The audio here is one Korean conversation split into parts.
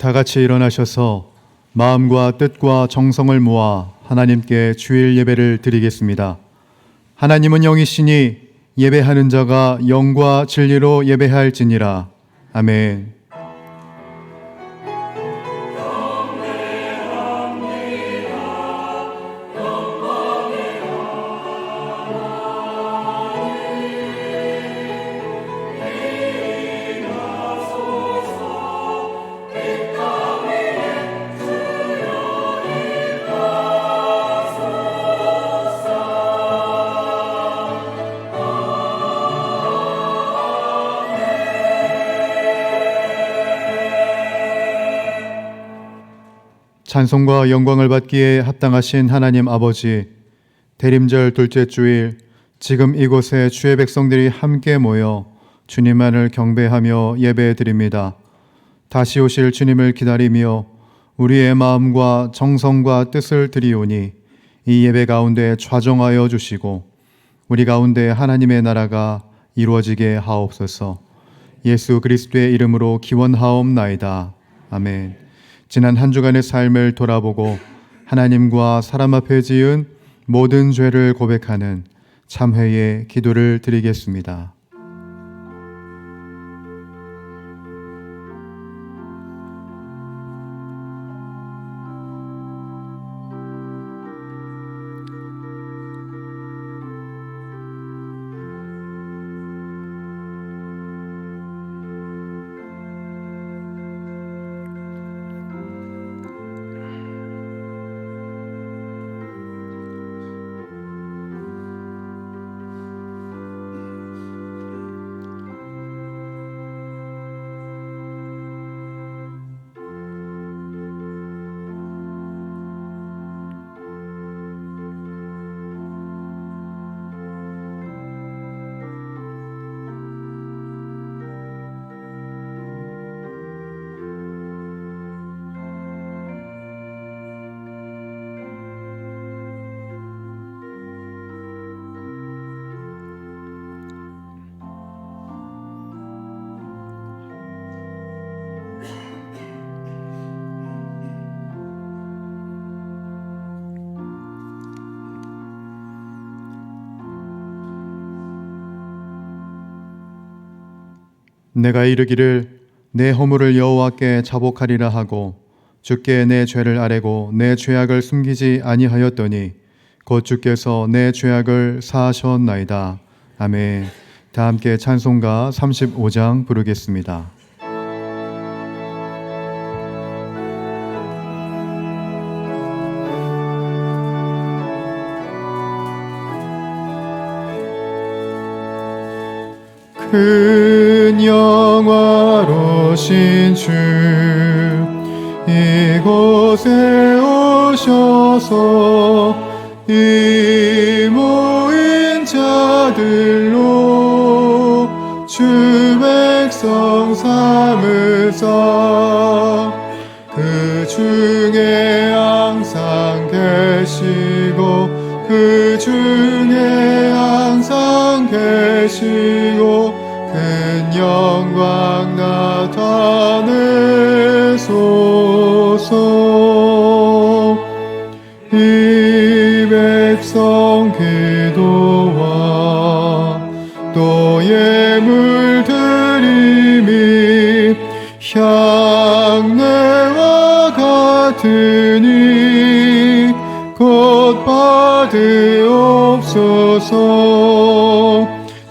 다 같이 일어나셔서 마음과 뜻과 정성을 모아 하나님께 주일 예배를 드리겠습니다. 하나님은 영이시니 예배하는 자가 영과 진리로 예배할지니라. 아멘. 찬송과 영광을 받기에 합당하신 하나님 아버지, 대림절 둘째 주일 지금 이곳에 주의 백성들이 함께 모여 주님만을 경배하며 예배드립니다. 다시 오실 주님을 기다리며 우리의 마음과 정성과 뜻을 드리오니 이 예배 가운데 좌정하여 주시고 우리 가운데 하나님의 나라가 이루어지게 하옵소서. 예수 그리스도의 이름으로 기원하옵나이다. 아멘. 지난 한 주간의 삶을 돌아보고 하나님과 사람 앞에 지은 모든 죄를 고백하는 참회의 기도를 드리겠습니다. 내가 이르기를 내 허물을 여호와께 자복하리라 하고 주께 내 죄를 아뢰고 내 죄악을 숨기지 아니하였더니 곧 주께서 내 죄악을 사하셨나이다. 아멘. 다 함께 찬송가 35장 부르겠습니다. 큰 영화로신 주 이곳에 오셔서 이 모인 자들로 주 백성 삼으사 그 중에 항상 계시고 그 중에 항상 계시고 큰 영광 나타내소서. 이 백성 기도와 또 예물 드림이 향내와 같으니 곧 받으옵소서.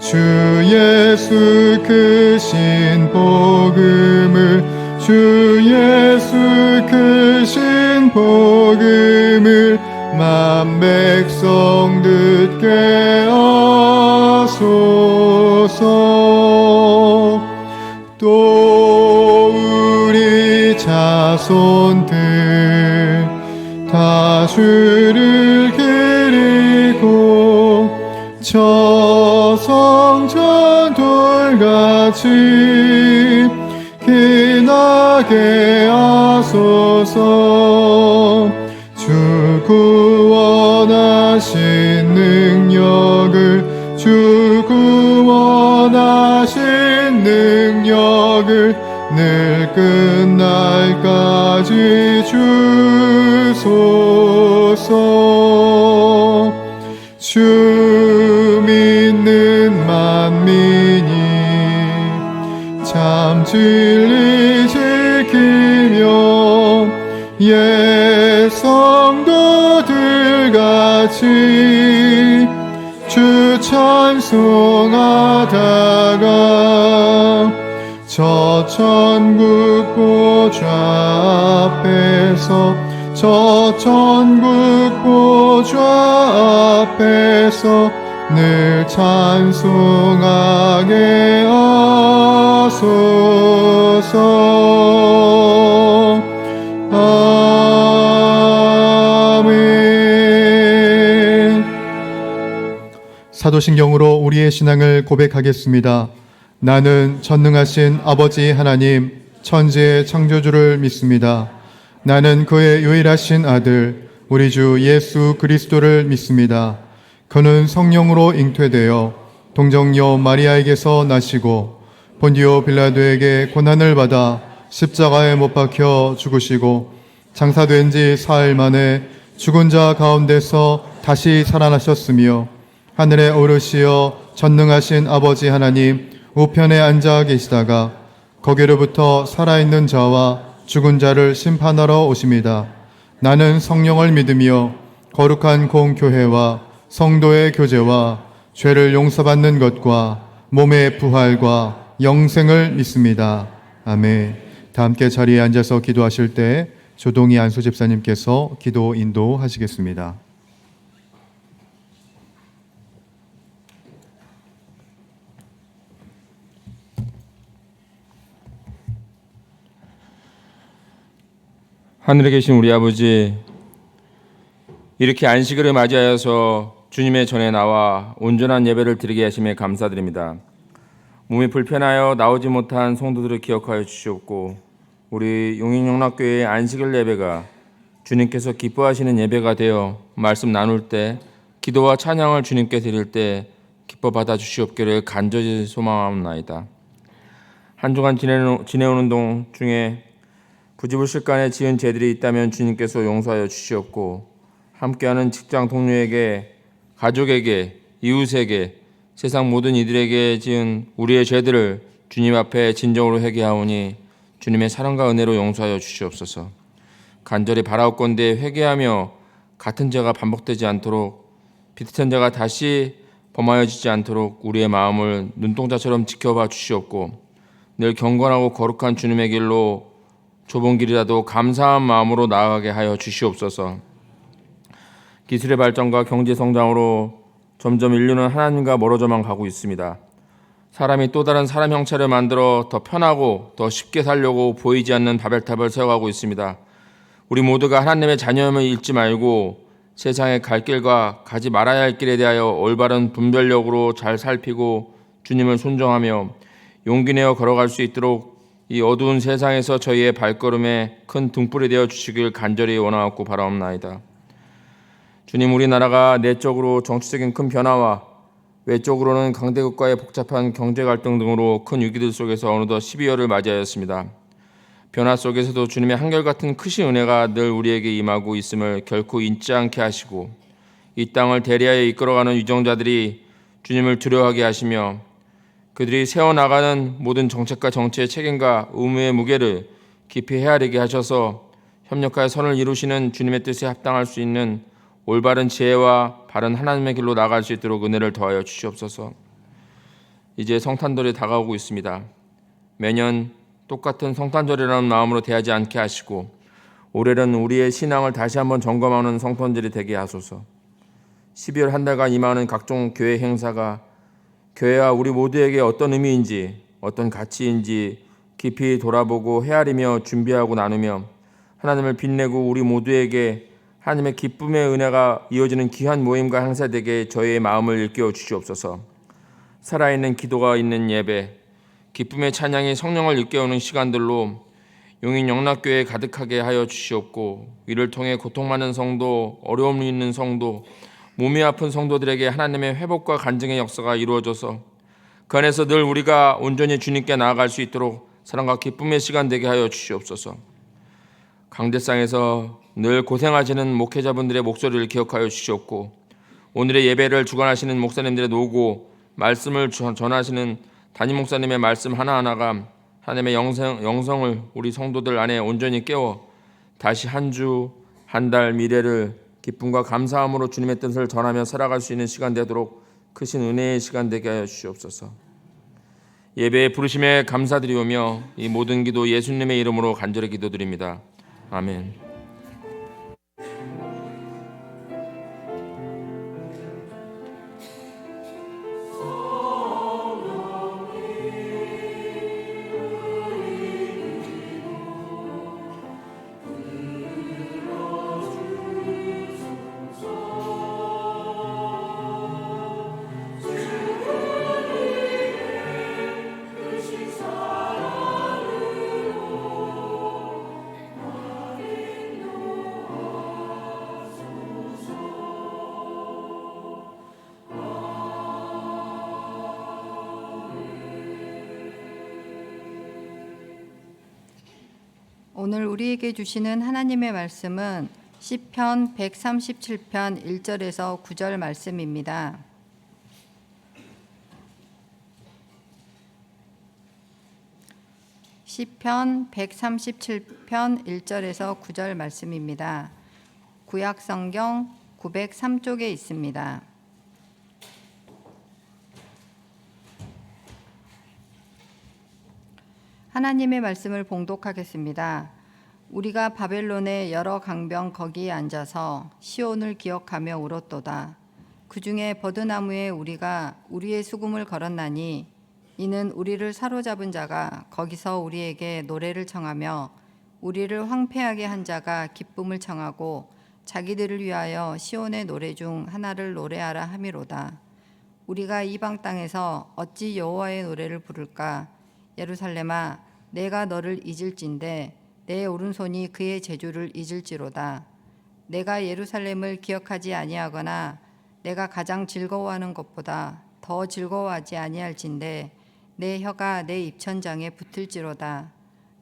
주 예수 크신 복음을 주 예수 크신 복음을 만 백성 듣게 하소서. 또 우리 자손들 다 주를 기리고 저 성전 돌같이 기나게 하소서. 주 구원하신 능력을 주 구원하신 능력을 늘 끝날까 맞이 주소서. 주 믿는 만민이 참 진리 지키며 옛 성도들 같이 주 찬송하다가 저 천국 보좌 앞에서 늘 찬송하게 하소서. 아멘. 사도신경으로 우리의 신앙을 고백하겠습니다. 나는 전능하신 아버지 하나님, 천지의 창조주를 믿습니다. 나는 그의 유일하신 아들, 우리 주 예수 그리스도를 믿습니다. 그는 성령으로 잉태되어 동정녀 마리아에게서 나시고 본디오 빌라도에게 고난을 받아 십자가에 못 박혀 죽으시고 장사된 지 사흘 만에 죽은 자 가운데서 다시 살아나셨으며 하늘에 오르시어 전능하신 아버지 하나님 우편에 앉아 계시다가 거기로부터 살아있는 자와 죽은 자를 심판하러 오십니다. 나는 성령을 믿으며 거룩한 공교회와 성도의 교제와 죄를 용서받는 것과 몸의 부활과 영생을 믿습니다. 아멘. 다 함께 자리에 앉아서 기도하실 때 조동희 안수 집사님께서 기도 인도하시겠습니다. 하늘에 계신 우리 아버지, 이렇게 안식일을 맞이하여서 주님의 전에 나와 온전한 예배를 드리게 하심에 감사드립니다. 몸이 불편하여 나오지 못한 성도들을 기억하여 주시옵고 우리 용인영락교회의 안식일 예배가 주님께서 기뻐하시는 예배가 되어 말씀 나눌 때 기도와 찬양을 주님께 드릴 때 기뻐 받아 주시옵기를 간절히 소망하옵나이다. 한 주간 지내오는 동 중에 부지불식간에 지은 죄들이 있다면 주님께서 용서하여 주시옵고 함께하는 직장 동료에게, 가족에게, 이웃에게, 세상 모든 이들에게 지은 우리의 죄들을 주님 앞에 진정으로 회개하오니 주님의 사랑과 은혜로 용서하여 주시옵소서. 간절히 바라옵건대 회개하며 같은 죄가 반복되지 않도록, 비슷한 죄가 다시 범하여지지 않도록 우리의 마음을 눈동자처럼 지켜봐 주시옵고 늘 경건하고 거룩한 주님의 길로 좁은 길이라도 감사한 마음으로 나아가게 하여 주시옵소서. 기술의 발전과 경제 성장으로 점점 인류는 하나님과 멀어져만 가고 있습니다. 사람이 또 다른 사람 형체를 만들어 더 편하고 더 쉽게 살려고 보이지 않는 바벨탑을 세워가고 있습니다. 우리 모두가 하나님의 자녀임을 잊지 말고 세상의 갈 길과 가지 말아야 할 길에 대하여 올바른 분별력으로 잘 살피고 주님을 순종하며 용기 내어 걸어갈 수 있도록 이 어두운 세상에서 저희의 발걸음에 큰 등불이 되어 주시길 간절히 원하옵고 바라옵나이다. 주님, 우리나라가 내적으로 정치적인 큰 변화와 외적으로는 강대국과의 복잡한 경제 갈등 등으로 큰 위기들 속에서 어느덧 12월을 맞이하였습니다. 변화 속에서도 주님의 한결같은 크신 은혜가 늘 우리에게 임하고 있음을 결코 잊지 않게 하시고 이 땅을 대리하여 이끌어가는 유정자들이 주님을 두려워하게 하시며 그들이 세워나가는 모든 정책과 정치의 책임과 의무의 무게를 깊이 헤아리게 하셔서 협력하여 선을 이루시는 주님의 뜻에 합당할 수 있는 올바른 지혜와 바른 하나님의 길로 나아갈 수 있도록 은혜를 더하여 주시옵소서. 이제 성탄절이 다가오고 있습니다. 매년 똑같은 성탄절이라는 마음으로 대하지 않게 하시고 올해는 우리의 신앙을 다시 한번 점검하는 성탄절이 되게 하소서. 12월 한 달간 임하는 각종 교회 행사가 교회와 우리 모두에게 어떤 의미인지, 어떤 가치인지 깊이 돌아보고 헤아리며 준비하고 나누며 하나님을 빛내고 우리 모두에게 하나님의 기쁨의 은혜가 이어지는 귀한 모임과 행사 되게 저희의 마음을 일깨워 주시옵소서. 살아있는 기도가 있는 예배, 기쁨의 찬양이 성령을 일깨우는 시간들로 용인 영락교회에 가득하게 하여 주시옵고 이를 통해 고통 많은 성도, 어려움이 있는 성도, 몸이 아픈 성도들에게 하나님의 회복과 간증의 역사가 이루어져서 그 안에서 늘 우리가 온전히 주님께 나아갈 수 있도록 사랑과 기쁨의 시간 되게 하여 주시옵소서. 강대상에서 늘 고생하시는 목회자분들의 목소리를 기억하여 주시옵고 오늘의 예배를 주관하시는 목사님들의 노고, 말씀을 전하시는 담임 목사님의 말씀 하나하나가 하나님의 영성을 우리 성도들 안에 온전히 깨워 다시 한 주, 한 달 미래를 기쁨과 감사함으로 주님의 뜻을 전하며 살아갈 수 있는 시간 되도록 크신 은혜의 시간 되게 하여 주시옵소서. 예배의 부르심에 감사드리오며 이 모든 기도 예수님의 이름으로 간절히 기도드립니다. 아멘. 오늘 우리에게 주시는 하나님의 말씀은 시편 137편 1절에서 9절 말씀입니다. 시편 137편 1절에서 9절 말씀입니다. 구약 성경 903쪽에 있습니다. 하나님의 말씀을 봉독하겠습니다. 우리가 바벨론의 여러 강병 거기에 앉아서 시온을 기억하며 울었도다. 그 중에 버드나무에 우리가 우리의 수금을 걸었나니 이는 우리를 사로잡은 자가 거기서 우리에게 노래를 청하며 우리를 황폐하게 한 자가 기쁨을 청하고 자기들을 위하여 시온의 노래 중 하나를 노래하라 함이로다. 우리가 이방 땅에서 어찌 여호와의 노래를 부를까? 예루살렘아, 내가 너를 잊을진대 내 오른손이 그의 제주를 잊을지로다. 내가 예루살렘을 기억하지 아니하거나 내가 가장 즐거워하는 것보다 더 즐거워하지 아니할진대 내 혀가 내 입천장에 붙을지로다.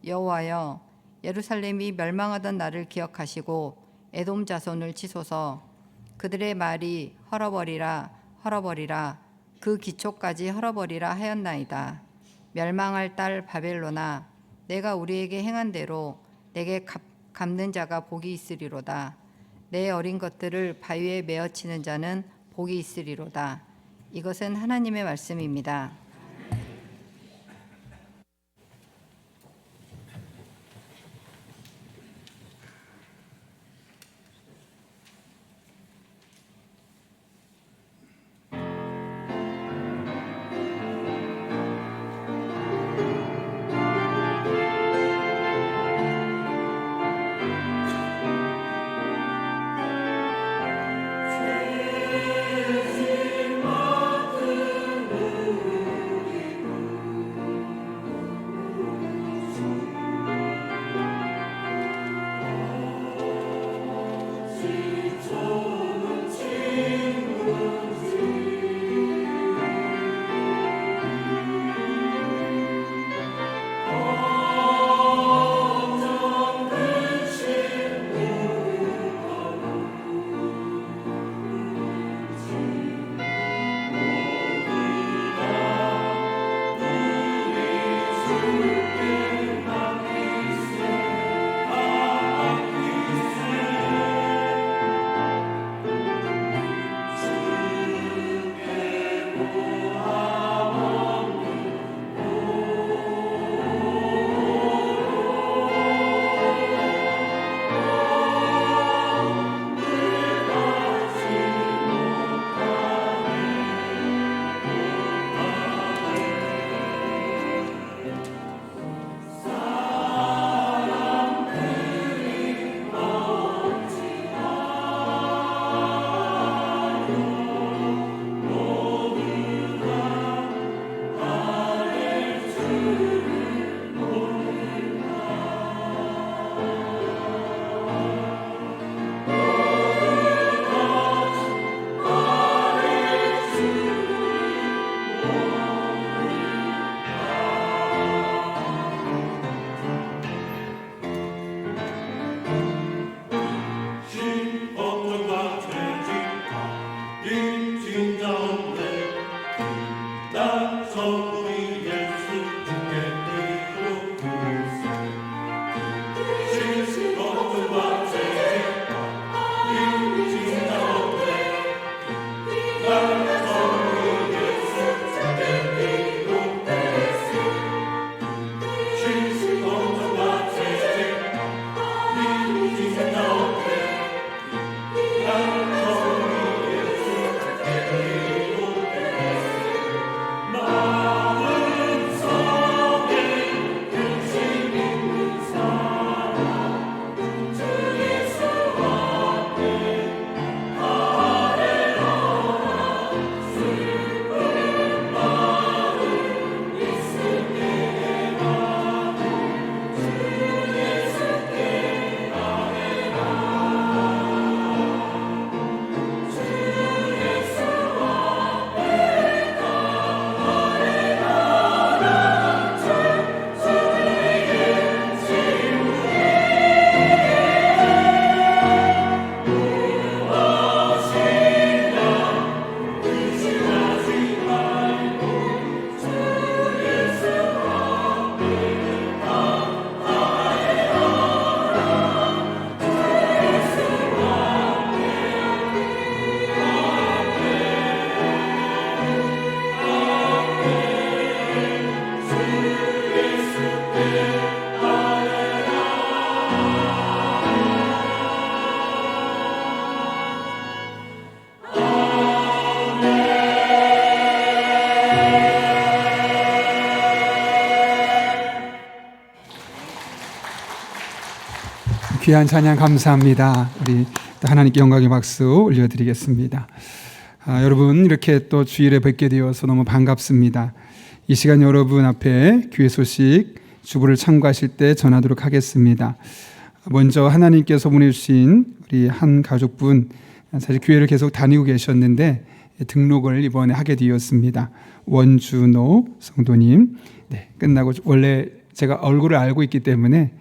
여호와여, 예루살렘이 멸망하던 날을 기억하시고 에돔 자손을 치소서. 그들의 말이 헐어버리라 헐어버리라 그 기초까지 헐어버리라 하였나이다. 멸망할 딸 바벨론아, 내가 우리에게 행한 대로 내게 갚는 자가 복이 있으리로다. 내 어린 것들을 바위에 메어치는 자는 복이 있으리로다. 이것은 하나님의 말씀입니다. 귀한 찬양 감사합니다. 우리 또 하나님께 영광의 박수 올려드리겠습니다. 여러분 이렇게 또 주일에 뵙게 되어서 너무 반갑습니다. 이 시간 여러분 앞에 교회 소식 주보를 참고하실 때 전하도록 하겠습니다. 먼저 하나님께서 보내주신 우리 한 가족분, 사실 교회를 계속 다니고 계셨는데 등록을 이번에 하게 되었습니다. 원준호 성도님. 네, 끝나고 원래 제가 얼굴을 알고 있기 때문에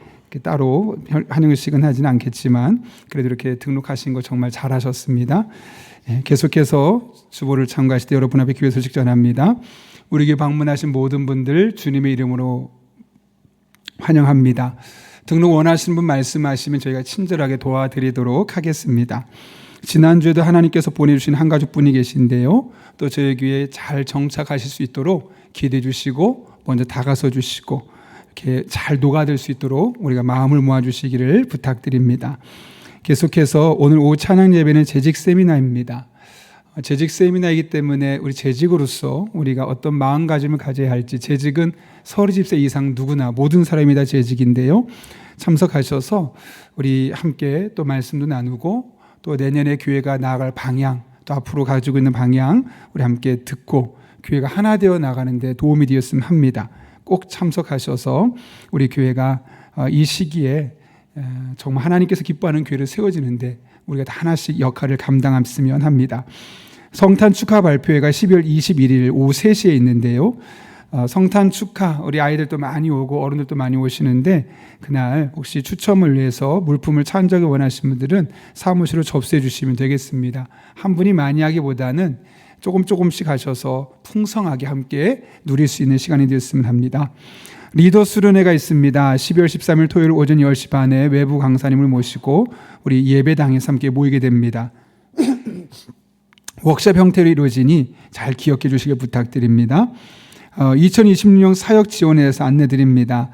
따로 환영식은 하지는 않겠지만 그래도 이렇게 등록하신 거 정말 잘하셨습니다. 계속해서 주보를 참고하실 때 여러분 앞에 교회 소식 전합니다. 우리 교회 방문하신 모든 분들 주님의 이름으로 환영합니다. 등록 원하시는 분 말씀하시면 저희가 친절하게 도와드리도록 하겠습니다. 지난주에도 하나님께서 보내주신 한 가족분이 계신데요, 또 저희 교회에 잘 정착하실 수 있도록 기대해 주시고 먼저 다가서 주시고 이렇게 잘 녹아들 수 있도록 우리가 마음을 모아주시기를 부탁드립니다. 계속해서 오늘 오후 찬양 예배는 재직 세미나입니다. 재직 세미나이기 때문에 우리 재직으로서 우리가 어떤 마음가짐을 가져야 할지, 재직은 30세 이상 누구나 모든 사람이 다 재직인데요, 참석하셔서 우리 함께 또 말씀도 나누고 또 내년에 교회가 나아갈 방향, 또 앞으로 가지고 있는 방향 우리 함께 듣고 교회가 하나 되어 나가는 데 도움이 되었으면 합니다. 꼭 참석하셔서 우리 교회가 이 시기에 정말 하나님께서 기뻐하는 교회를 세워지는데 우리가 다 하나씩 역할을 감당했으면 합니다. 성탄 축하 발표회가 12월 21일 오후 3시에 있는데요, 성탄 축하 우리 아이들도 많이 오고 어른들도 많이 오시는데 그날 혹시 추첨을 위해서 물품을 찬적을 원하시는 분들은 사무실로 접수해 주시면 되겠습니다. 한 분이 많이 하기보다는 조금씩 하셔서 풍성하게 함께 누릴 수 있는 시간이 되었으면 합니다. 리더 수련회가 있습니다. 12월 13일 토요일 오전 10시 반에 외부 강사님을 모시고 우리 예배당에서 함께 모이게 됩니다. 워크숍 형태로 이루어지니 잘 기억해 주시길 부탁드립니다. 2026년 사역 지원에서 안내드립니다.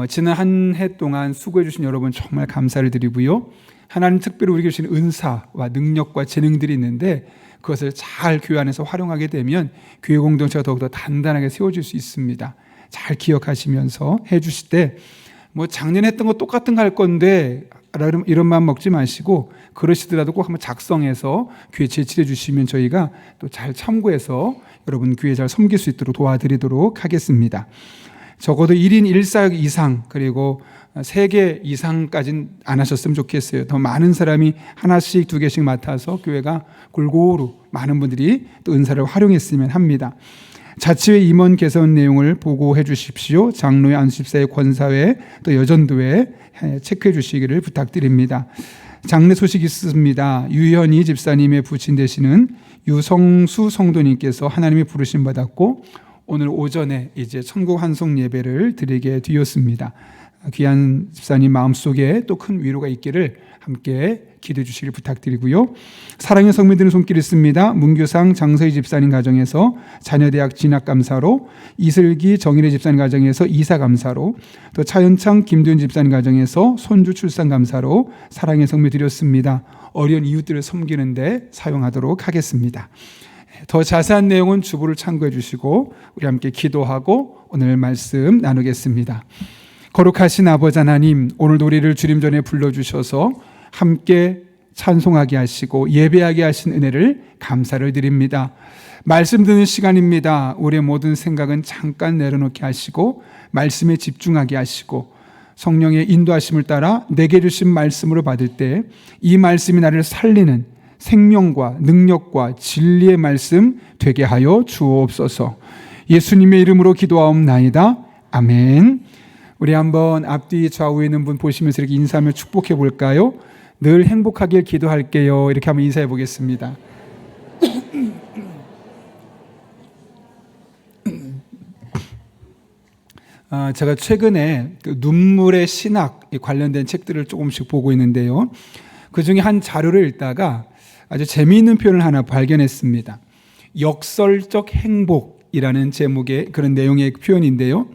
지난 한 해 동안 수고해 주신 여러분 정말 감사를 드리고요, 하나님 특별히 우리에게 주신 은사와 능력과 재능들이 있는데 그것을 잘 교회 안에서 활용하게 되면 교회 공동체가 더욱더 단단하게 세워질 수 있습니다. 잘 기억하시면서 해주실 때 작년에 했던 거 똑같은 거 할 건데 이런 마음 먹지 마시고 그러시더라도 꼭 한번 작성해서 교회 제출해 주시면 저희가 또 잘 참고해서 여러분 교회 잘 섬길 수 있도록 도와드리도록 하겠습니다. 적어도 1인 1사역 이상 그리고 3개 이상까지는 안 하셨으면 좋겠어요. 더 많은 사람이 하나씩 2개씩 맡아서 교회가 골고루 많은 분들이 또 은사를 활용했으면 합니다. 자치회 임원 개선 내용을 보고해 주십시오. 장로회, 안수집사회, 권사회, 또 여전도회 체크해 주시기를 부탁드립니다. 장례 소식이 있습니다. 유현희 집사님의 부친 되시는 유성수 성도님께서 하나님의 부르심 받았고 오늘 오전에 이제 천국 환송 예배를 드리게 되었습니다. 귀한 집사님 마음속에 또 큰 위로가 있기를 함께 기도해 주시길 부탁드리고요. 사랑의 성민들은 손길 있습니다. 문교상 장서희 집사님 가정에서 자녀대학 진학감사로, 이슬기 정일의 집사님 가정에서 이사감사로, 또 차현창 김도현 집사님 가정에서 손주 출산감사로 사랑의 성민 드렸습니다. 어려운 이웃들을 섬기는데 사용하도록 하겠습니다. 더 자세한 내용은 주보를 참고해 주시고 우리 함께 기도하고 오늘 말씀 나누겠습니다. 거룩하신 아버지 하나님, 오늘도 우리를 주님 전에 불러주셔서 함께 찬송하게 하시고 예배하게 하신 은혜를 감사를 드립니다. 말씀 듣는 시간입니다. 우리의 모든 생각은 잠깐 내려놓게 하시고 말씀에 집중하게 하시고 성령의 인도하심을 따라 내게 주신 말씀으로 받을 때 이 말씀이 나를 살리는 생명과 능력과 진리의 말씀 되게 하여 주옵소서. 예수님의 이름으로 기도하옵나이다. 아멘. 우리 한번 앞뒤 좌우에 있는 분 보시면서 이렇게 인사하며 축복해 볼까요? 늘 행복하길 기도할게요. 이렇게 한번 인사해 보겠습니다. 제가 최근에 눈물의 신학 관련된 책들을 조금씩 보고 있는데요, 그 중에 한 자료를 읽다가 아주 재미있는 표현을 하나 발견했습니다. 역설적 행복이라는 제목의 그런 내용의 표현인데요,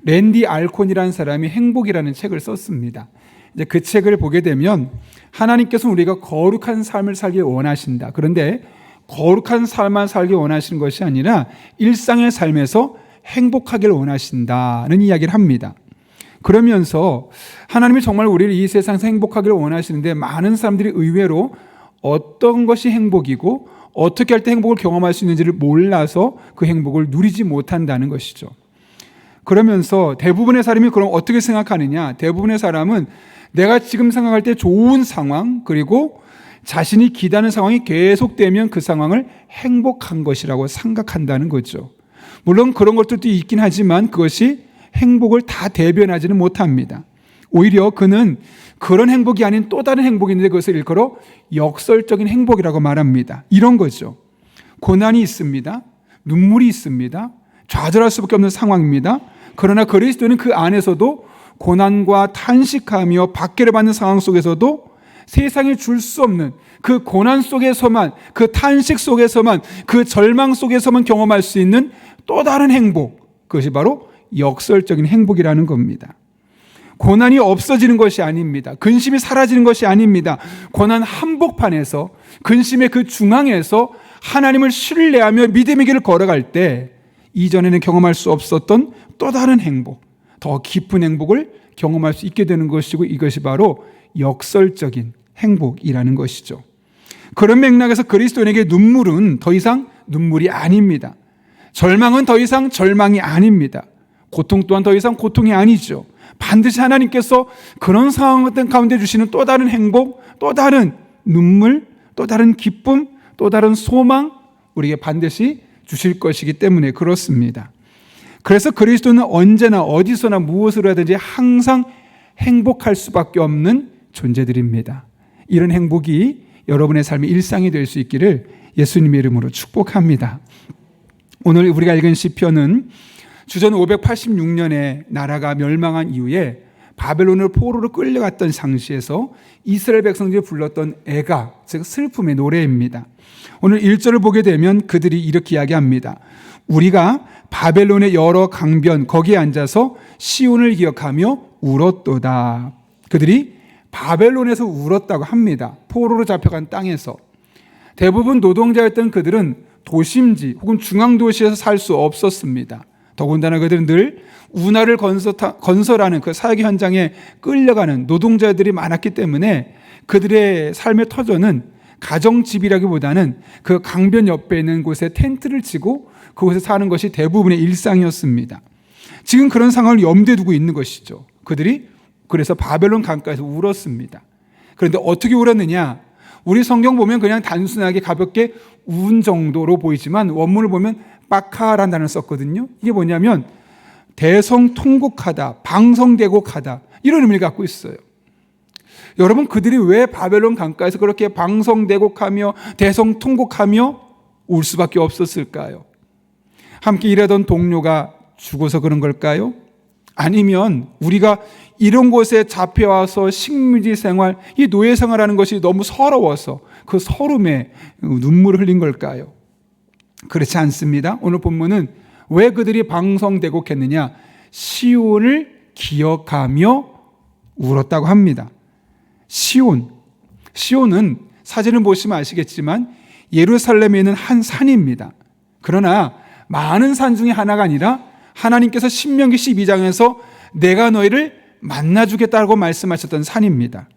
랜디 알콘이라는 사람이 행복이라는 책을 썼습니다. 이제 그 책을 보게 되면 하나님께서 우리가 거룩한 삶을 살기 원하신다. 그런데 거룩한 삶만 살기 원하시는 것이 아니라 일상의 삶에서 행복하기를 원하신다는 이야기를 합니다. 그러면서 하나님이 정말 우리를 이 세상에서 행복하기를 원하시는데 많은 사람들이 의외로 어떤 것이 행복이고 어떻게 할 때 행복을 경험할 수 있는지를 몰라서 그 행복을 누리지 못한다는 것이죠. 그러면서 대부분의 사람이 그럼 어떻게 생각하느냐? 대부분의 사람은 내가 지금 생각할 때 좋은 상황, 그리고 자신이 기대하는 상황이 계속되면 그 상황을 행복한 것이라고 생각한다는 거죠. 물론 그런 것들도 있긴 하지만 그것이 행복을 다 대변하지는 못합니다. 오히려 그는 그런 행복이 아닌 또 다른 행복이 있는데 그것을 일컬어 역설적인 행복이라고 말합니다. 이런 거죠. 고난이 있습니다. 눈물이 있습니다. 좌절할 수밖에 없는 상황입니다. 그러나 그리스도는 그 안에서도 고난과 탄식하며 박해를 받는 상황 속에서도 세상에 줄 수 없는 그 고난 속에서만, 그 탄식 속에서만, 그 절망 속에서만 경험할 수 있는 또 다른 행복, 그것이 바로 역설적인 행복이라는 겁니다. 고난이 없어지는 것이 아닙니다. 근심이 사라지는 것이 아닙니다. 고난 한복판에서, 근심의 그 중앙에서 하나님을 신뢰하며 믿음의 길을 걸어갈 때 이전에는 경험할 수 없었던 또 다른 행복, 더 깊은 행복을 경험할 수 있게 되는 것이고, 이것이 바로 역설적인 행복이라는 것이죠. 그런 맥락에서 그리스도인에게 눈물은 더 이상 눈물이 아닙니다. 절망은 더 이상 절망이 아닙니다. 고통 또한 더 이상 고통이 아니죠. 반드시 하나님께서 그런 상황 가운데 주시는 또 다른 행복, 또 다른 눈물, 또 다른 기쁨, 또 다른 소망, 우리에게 반드시 주실 것이기 때문에 그렇습니다. 그래서 그리스도는 언제나 어디서나 무엇으로 하든지 항상 행복할 수밖에 없는 존재들입니다. 이런 행복이 여러분의 삶의 일상이 될 수 있기를 예수님의 이름으로 축복합니다. 오늘 우리가 읽은 시편은 주전 586년에 나라가 멸망한 이후에 바벨론을 포로로 끌려갔던 상시에서 이스라엘 백성들이 불렀던 애가, 즉 슬픔의 노래입니다. 오늘 1절을 보게 되면 그들이 이렇게 이야기합니다. 우리가 바벨론의 여러 강변 거기에 앉아서 시온을 기억하며 울었도다. 그들이 바벨론에서 울었다고 합니다. 포로로 잡혀간 땅에서. 대부분 노동자였던 그들은 도심지 혹은 중앙도시에서 살 수 없었습니다. 더군다나 그들은 늘 운하를 건설하는 그 사역 현장에 끌려가는 노동자들이 많았기 때문에 그들의 삶의 터전은 가정집이라기보다는 그 강변 옆에 있는 곳에 텐트를 치고 그곳에 사는 것이 대부분의 일상이었습니다. 지금 그런 상황을 염두에 두고 있는 것이죠. 그들이 그래서 바벨론 강가에서 울었습니다. 그런데 어떻게 울었느냐? 우리 성경 보면 그냥 단순하게 가볍게 운 정도로 보이지만 원문을 보면 빠카라는 단어를 썼거든요. 이게 뭐냐면 대성통곡하다, 방성대곡하다, 이런 의미를 갖고 있어요. 여러분, 그들이 왜 바벨론 강가에서 그렇게 방성대곡하며 대성통곡하며 울 수밖에 없었을까요? 함께 일하던 동료가 죽어서 그런 걸까요? 아니면 우리가 이런 곳에 잡혀와서 식민지 생활, 이 노예 생활하는 것이 너무 서러워서 그 서름에 눈물을 흘린 걸까요? 그렇지 않습니다. 오늘 본문은 왜 그들이 방성대곡했느냐? 시온을 기억하며 울었다고 합니다. 시온은 사진을 보시면 아시겠지만 예루살렘에 있는 한 산입니다. 그러나 많은 산 중에 하나가 아니라 하나님께서 신명기 12장에서 내가 너희를 만나주겠다고 말씀하셨던 산입니다.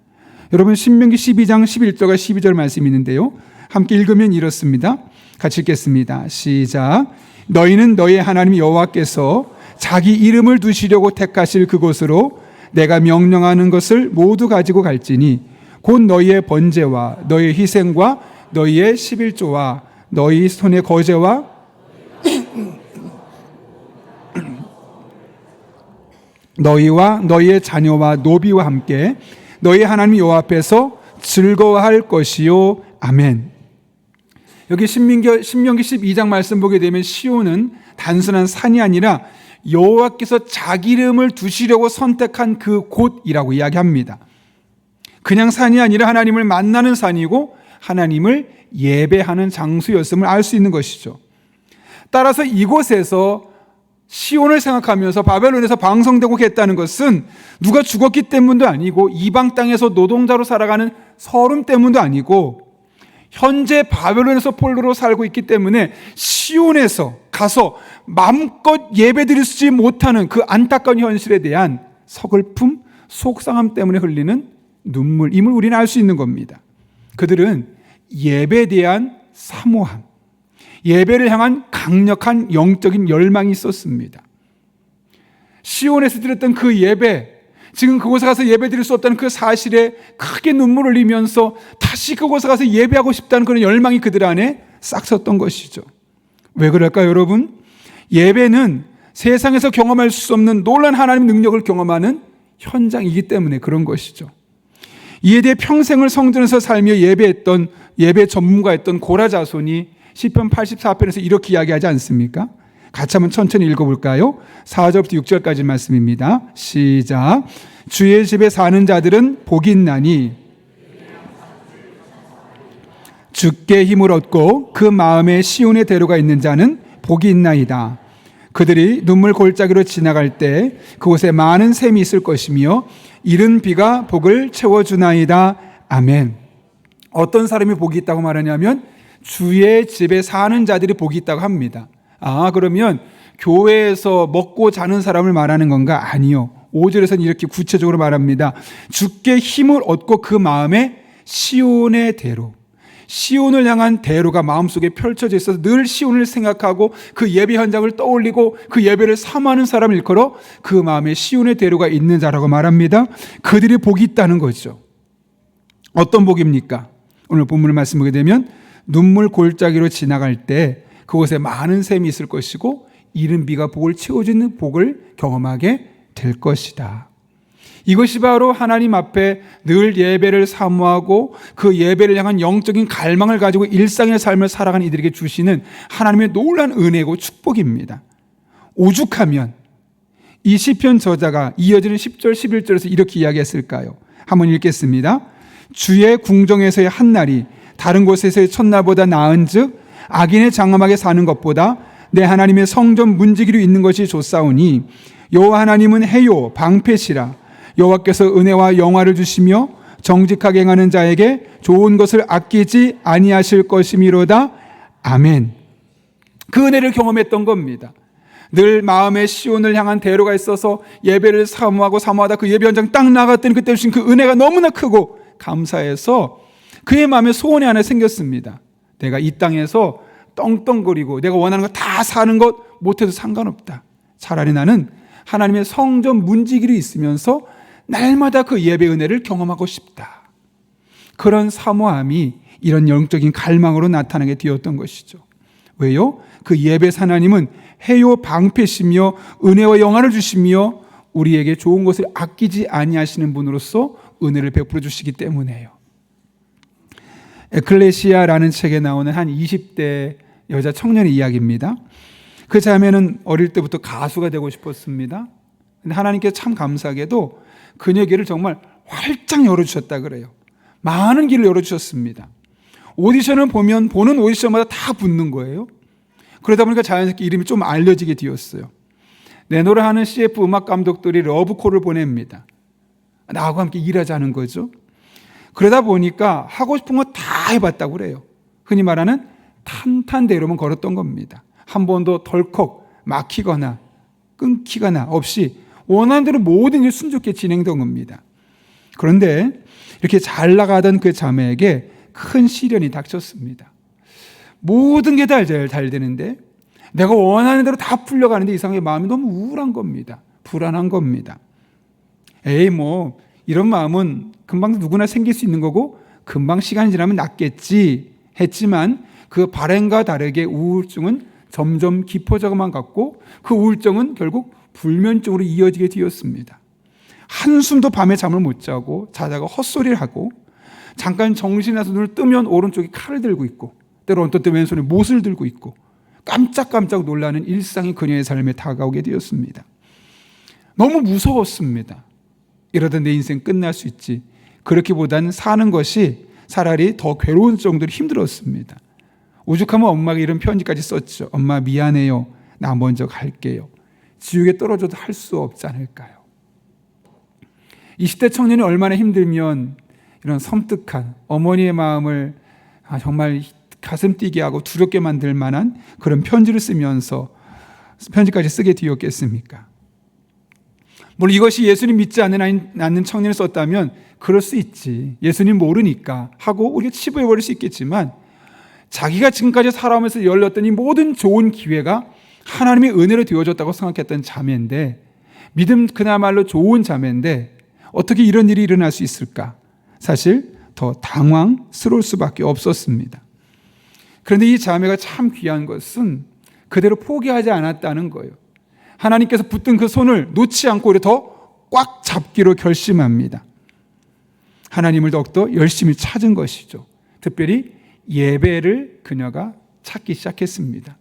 여러분, 신명기 12장 11절과 12절 말씀이 있는데요, 함께 읽으면 이렇습니다. 같이 읽겠습니다. 시작. 너희는 너희의 하나님 여호와께서 자기 이름을 두시려고 택하실 그곳으로 내가 명령하는 것을 모두 가지고 갈지니 곧 너희의 번제와 너희의 희생과 너희의 11조와 너희 손의 거제와 너희와 너희의 자녀와 노비와 함께 너희 하나님 여호와 앞에서 즐거워할 것이요. 아멘. 여기 신명기 12장 말씀 보게 되면 시온은 단순한 산이 아니라 여호와께서 자기 이름을 두시려고 선택한 그 곳이라고 이야기합니다. 그냥 산이 아니라 하나님을 만나는 산이고 하나님을 예배하는 장소였음을 알 수 있는 것이죠. 따라서 이곳에서 시온을 생각하면서 바벨론에서 방성대곡했다는 것은 누가 죽었기 때문도 아니고 이방 땅에서 노동자로 살아가는 서름 때문도 아니고 현재 바벨론에서 폴로로 살고 있기 때문에 시온에서 가서 마음껏 예배드리지 못하는 그 안타까운 현실에 대한 서글픔, 속상함 때문에 흘리는 눈물임을 우리는 알 수 있는 겁니다. 그들은 예배에 대한 사모함, 예배를 향한 강력한 영적인 열망이 있었습니다. 시온에서 드렸던 그 예배, 지금 그곳에 가서 예배 드릴 수 없다는 그 사실에 크게 눈물을 흘리면서 다시 그곳에 가서 예배하고 싶다는 그런 열망이 그들 안에 싹 섰던 것이죠. 왜 그럴까요, 여러분? 예배는 세상에서 경험할 수 없는 놀라운 하나님의 능력을 경험하는 현장이기 때문에 그런 것이죠. 이에 대해 평생을 성전에서 살며 예배했던 예배 전문가였던 고라 자손이 시편 84편에서 이렇게 이야기하지 않습니까? 같이 한번 천천히 읽어볼까요? 4절부터 6절까지 말씀입니다. 시작. 주의 집에 사는 자들은 복이 있나니 주께 힘을 얻고 그 마음에 시온의 대로가 있는 자는 복이 있나이다. 그들이 눈물 골짜기로 지나갈 때 그곳에 많은 샘이 있을 것이며 이른 비가 복을 채워주나이다. 아멘. 어떤 사람이 복이 있다고 말하냐면 주의 집에 사는 자들이 복이 있다고 합니다. 그러면 교회에서 먹고 자는 사람을 말하는 건가? 아니요. 5절에서는 이렇게 구체적으로 말합니다. 주께 힘을 얻고 그 마음에 시온의 대로, 시온을 향한 대로가 마음속에 펼쳐져 있어서 늘 시온을 생각하고 그 예배 현장을 떠올리고 그 예배를 사모하는 사람을 일컬어 그 마음에 시온의 대로가 있는 자라고 말합니다. 그들이 복이 있다는 거죠. 어떤 복입니까? 오늘 본문을 말씀 보게 되면 눈물 골짜기로 지나갈 때 그곳에 많은 샘이 있을 것이고 이른 비가 복을 채워주는 복을 경험하게 될 것이다. 이것이 바로 하나님 앞에 늘 예배를 사모하고 그 예배를 향한 영적인 갈망을 가지고 일상의 삶을 살아가는 이들에게 주시는 하나님의 놀라운 은혜고 축복입니다. 오죽하면 이 시편 저자가 이어지는 10절 11절에서 이렇게 이야기했을까요? 한번 읽겠습니다. 주의 궁정에서의 한날이 다른 곳에서의 첫날보다 나은즉 악인의 장엄하게 사는 것보다 내 하나님의 성전 문지기로 있는 것이 좋사오니 여호와 하나님은 해요 방패시라. 여호와께서 은혜와 영화를 주시며 정직하게 행하는 자에게 좋은 것을 아끼지 아니하실 것이미로다. 아멘. 그 은혜를 경험했던 겁니다. 늘 마음에 시온을 향한 대로가 있어서 예배를 사모하다 그 예배 현장 딱 나갔더니 그때 주신 그 은혜가 너무나 크고 감사해서 그의 마음에 소원이 하나 생겼습니다. 내가 이 땅에서 떵떵거리고 내가 원하는 거 다 사는 것 못해도 상관없다. 차라리 나는 하나님의 성전 문지기로 있으면서 날마다 그 예배 은혜를 경험하고 싶다. 그런 사모함이 이런 영적인 갈망으로 나타나게 되었던 것이죠. 왜요? 그 예배 하나님은 해요 방패시며 은혜와 영화를 주시며 우리에게 좋은 것을 아끼지 아니하시는 분으로서 은혜를 베풀어 주시기 때문에요. 에클레시아라는 책에 나오는 한 20대 여자 청년의 이야기입니다. 그 자매는 어릴 때부터 가수가 되고 싶었습니다. 근데 하나님께 참 감사하게도 그녀에게를 정말 활짝 열어주셨다 그래요. 많은 길을 열어주셨습니다. 오디션을 보면 보는 오디션마다 다 붙는 거예요. 그러다 보니까 자연스럽게 이름이 좀 알려지게 되었어요. 내 노래 하는 CF 음악 감독들이 러브콜을 보냅니다. 나하고 함께 일하자는 거죠. 그러다 보니까 하고 싶은 거 다 해봤다고 그래요. 흔히 말하는 탄탄대로만 걸었던 겁니다. 한 번도 덜컥 막히거나 끊기거나 없이 원하는 대로 모든 일이 순조롭게 진행된 겁니다. 그런데 이렇게 잘 나가던 그 자매에게 큰 시련이 닥쳤습니다. 모든 게 다 잘 되는데 내가 원하는 대로 다 풀려가는데 이상하게 마음이 너무 우울한 겁니다. 불안한 겁니다. 이런 마음은 금방 누구나 생길 수 있는 거고 금방 시간이 지나면 낫겠지 했지만 그 바람과 다르게 우울증은 점점 깊어져만 갔고 그 우울증은 결국 불면증으로 이어지게 되었습니다. 한숨도 밤에 잠을 못 자고 자다가 헛소리를 하고 잠깐 정신이 나서 눈을 뜨면 오른쪽에 칼을 들고 있고 때로 어떤 때 왼손에 못을 들고 있고 깜짝깜짝 놀라는 일상이 그녀의 삶에 다가오게 되었습니다. 너무 무서웠습니다. 이러다 내 인생 끝날 수 있지. 그렇기보다는 사는 것이 차라리 더 괴로운 정도로 힘들었습니다. 오죽하면 엄마가 이런 편지까지 썼죠. 엄마 미안해요. 나 먼저 갈게요. 지옥에 떨어져도 할 수 없지 않을까요? 20대 청년이 얼마나 힘들면 이런 섬뜩한 어머니의 마음을 정말 가슴 뛰게 하고 두렵게 만들 만한 그런 편지를 쓰면서 편지까지 쓰게 되었겠습니까? 물론 이것이 예수님 믿지 않는 청년을 썼다면 그럴 수 있지. 예수님 모르니까 하고 우리가 치부해버릴 수 있겠지만 자기가 지금까지 살아오면서 열렸던 이 모든 좋은 기회가 하나님의 은혜로 되어졌다고 생각했던 자매인데, 믿음 그나말로 좋은 자매인데 어떻게 이런 일이 일어날 수 있을까? 사실 더 당황스러울 수밖에 없었습니다. 그런데 이 자매가 참 귀한 것은 그대로 포기하지 않았다는 거예요. 하나님께서 붙든 그 손을 놓지 않고 오히려 더 꽉 잡기로 결심합니다. 하나님을 더욱더 열심히 찾은 것이죠. 특별히 예배를 그녀가 찾기 시작했습니다.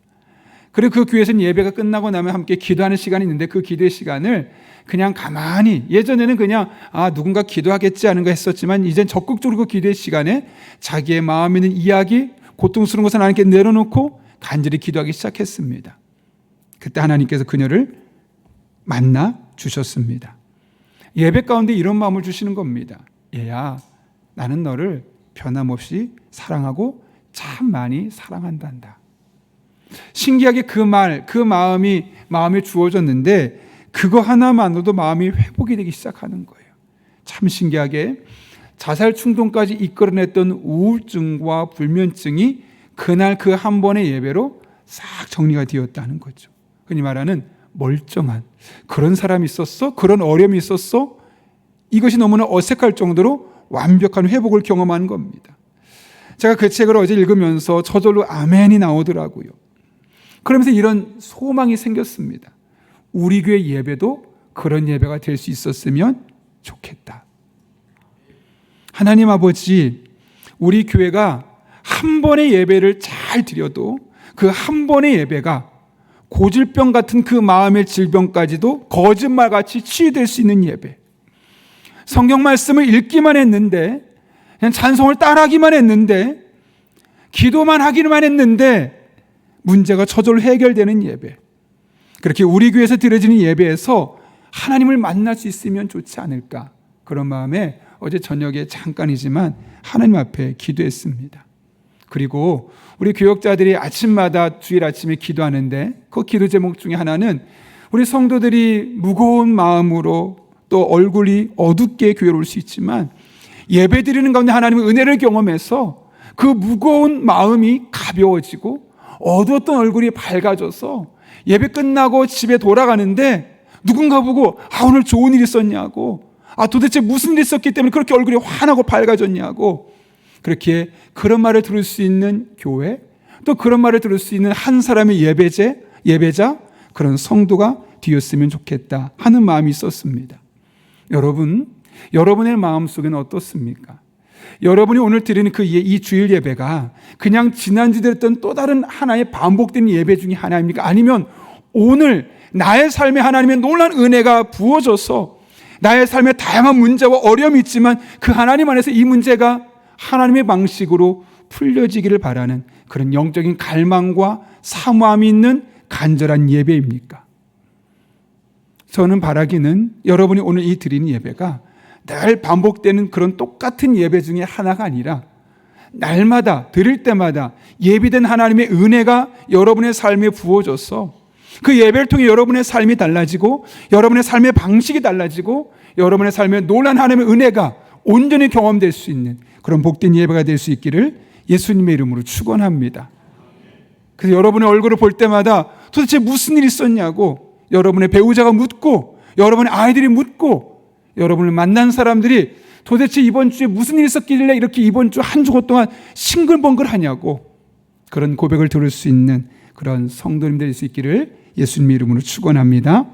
그리고 그 교회에서는 예배가 끝나고 나면 함께 기도하는 시간이 있는데 그 기도의 시간을 그냥 가만히, 예전에는 그냥 누군가 기도하겠지 하는 거 했었지만 이젠 적극적으로 그 기도의 시간에 자기의 마음에 있는 이야기, 고통스러운 것을 하나님께 내려놓고 간절히 기도하기 시작했습니다. 그때 하나님께서 그녀를 만나 주셨습니다. 예배 가운데 이런 마음을 주시는 겁니다. 얘야, 나는 너를 변함없이 사랑하고 참 많이 사랑한단다. 신기하게 그 마음에 주어졌는데 그거 하나만으로도 마음이 회복이 되기 시작하는 거예요. 참 신기하게 자살 충동까지 이끌어냈던 우울증과 불면증이 그날 그 한 번의 예배로 싹 정리가 되었다는 거죠. 흔히 말하는 멀쩡한 그런 사람이 있었어? 그런 어려움이 있었어? 이것이 너무나 어색할 정도로 완벽한 회복을 경험한 겁니다. 제가 그 책을 어제 읽으면서 저절로 아멘이 나오더라고요. 그러면서 이런 소망이 생겼습니다. 우리 교회 예배도 그런 예배가 될 수 있었으면 좋겠다. 하나님 아버지, 우리 교회가 한 번의 예배를 잘 드려도 그 한 번의 예배가 고질병 같은 그 마음의 질병까지도 거짓말같이 치유될 수 있는 예배. 성경 말씀을 읽기만 했는데, 그냥 찬송을 따라하기만 했는데, 기도만 하기만 했는데 문제가 저절로 해결되는 예배. 그렇게 우리 교회에서 드려지는 예배에서 하나님을 만날 수 있으면 좋지 않을까, 그런 마음에 어제 저녁에 잠깐이지만 하나님 앞에 기도했습니다. 그리고 우리 교역자들이 아침마다 주일 아침에 기도하는데 그 기도 제목 중에 하나는 우리 성도들이 무거운 마음으로 또 얼굴이 어둡게 교회로 올 수 있지만 예배 드리는 가운데 하나님의 은혜를 경험해서 그 무거운 마음이 가벼워지고 어두웠던 얼굴이 밝아져서 예배 끝나고 집에 돌아가는데 누군가 보고 오늘 좋은 일 있었냐고, 도대체 무슨 일 있었기 때문에 그렇게 얼굴이 환하고 밝아졌냐고, 그렇게 그런 말을 들을 수 있는 교회, 또 그런 말을 들을 수 있는 한 사람의 예배자, 그런 성도가 되었으면 좋겠다 하는 마음이 있었습니다. 여러분, 여러분의 마음속에는 어떻습니까? 여러분이 오늘 드리는 이 주일 예배가 그냥 지난주 드렸던 또 다른 하나의 반복된 예배 중에 하나입니까? 아니면 오늘 나의 삶에 하나님의 놀라운 은혜가 부어져서 나의 삶에 다양한 문제와 어려움이 있지만 그 하나님 안에서 이 문제가 하나님의 방식으로 풀려지기를 바라는 그런 영적인 갈망과 사모함이 있는 간절한 예배입니까? 저는 바라기는 여러분이 오늘 이 드리는 예배가 늘 반복되는 그런 똑같은 예배 중에 하나가 아니라 날마다 드릴 때마다 예비된 하나님의 은혜가 여러분의 삶에 부어져서 그 예배를 통해 여러분의 삶이 달라지고 여러분의 삶의 방식이 달라지고 여러분의 삶에 놀라운 하나님의 은혜가 온전히 경험될 수 있는 그런 복된 예배가 될 수 있기를 예수님의 이름으로 축원합니다. 그래서 여러분의 얼굴을 볼 때마다 도대체 무슨 일이 있었냐고 여러분의 배우자가 묻고 여러분의 아이들이 묻고 여러분을 만난 사람들이 도대체 이번 주에 무슨 일이 있었길래 이렇게 이번 주 한 주간 동안 싱글벙글하냐고, 그런 고백을 들을 수 있는 그런 성도님 될 수 있기를 예수님의 이름으로 축원합니다.